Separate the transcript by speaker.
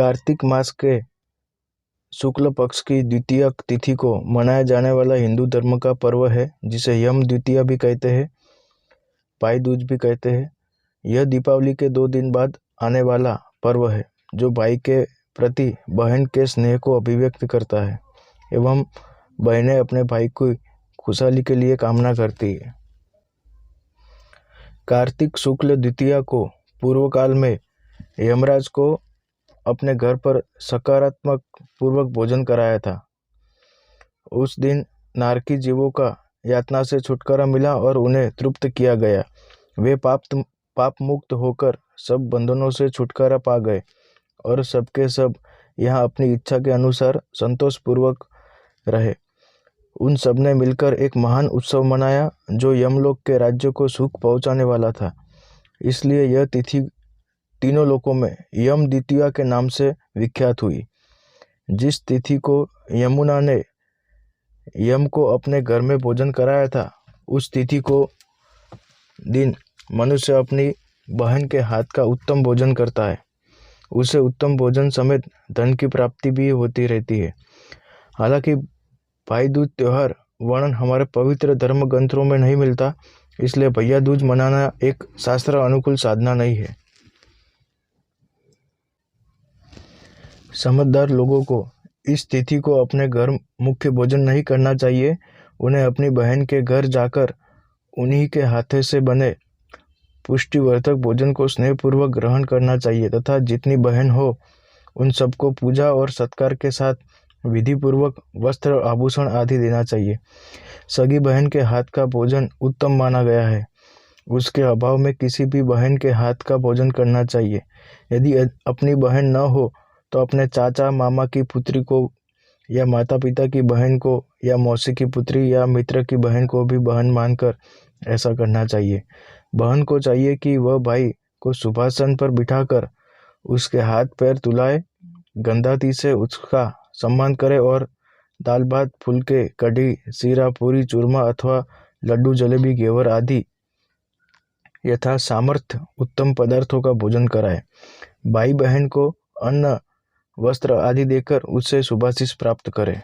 Speaker 1: कार्तिक मास के शुक्ल पक्ष की द्वितीय तिथि को मनाया जाने वाला हिंदू धर्म का पर्व है, जिसे यम द्वितीया भी कहते हैं, भाई दूज भी कहते हैं। यह दीपावली के 2 दिन बाद आने वाला पर्व है, जो भाई के प्रति बहन के स्नेह को अभिव्यक्त करता है एवं बहनें अपने भाई की खुशहाली के लिए कामना करती है। कार्तिक शुक्ल द्वितीया को पूर्व काल में यमराज को अपने घर पर सकारात्मक पूर्वक भोजन कराया था। उस दिन नारकी जीवों का यातना से छुटकारा मिला और उन्हें तृप्त किया गया। वे पाप मुक्त होकर सब बंधनों से छुटकारा पा गए और सबके सब यहाँ अपनी इच्छा के अनुसार संतोषपूर्वक रहे। उन सब ने मिलकर एक महान उत्सव मनाया जो यमलोक के राज्य को सुख पहुँचाने वाला था। इसलिए यह तिथि तीनों लोकों में यम द्वितीया के नाम से विख्यात हुई। जिस तिथि को यमुना ने यम को अपने घर में भोजन कराया था, उस तिथि को दिन मनुष्य अपनी बहन के हाथ का उत्तम भोजन करता है। उसे उत्तम भोजन समेत धन की प्राप्ति भी होती रहती है। हालांकि भाई दूज त्यौहार वर्णन हमारे पवित्र धर्म ग्रंथों में नहीं मिलता, इसलिए भैया दूज मनाना एक शास्त्र अनुकूल साधना नहीं है। समझदार लोगों को इस तिथि को अपने घर मुख्य भोजन नहीं करना चाहिए। उन्हें अपनी बहन के घर जाकर उन्हीं के हाथों से बने पुष्टिवर्धक भोजन को स्नेहपूर्वक ग्रहण करना चाहिए तथा जितनी बहन हो उन सबको पूजा और सत्कार के साथ विधिपूर्वक वस्त्र, आभूषण आदि देना चाहिए। सगी बहन के हाथ का भोजन उत्तम माना गया है। उसके अभाव में किसी भी बहन के हाथ का भोजन करना चाहिए। यदि अपनी बहन न हो तो अपने चाचा मामा की पुत्री को या माता पिता की बहन को या मौसी की पुत्री या मित्र की बहन को भी बहन मानकर ऐसा करना चाहिए। बहन को चाहिए कि वह भाई को सुभासन पर बिठाकर उसके हाथ पैर तुलाए, गंधाती से उसका सम्मान करे और दाल भात, फुलके, कढ़ी, सीरा, पूरी, चूरमा अथवा लड्डू, जलेबी, घेवर आदि यथा सामर्थ्य उत्तम पदार्थों का भोजन कराए। भाई बहन को अन्न, वस्त्र आदि देकर उससे शुभाशीष प्राप्त करे।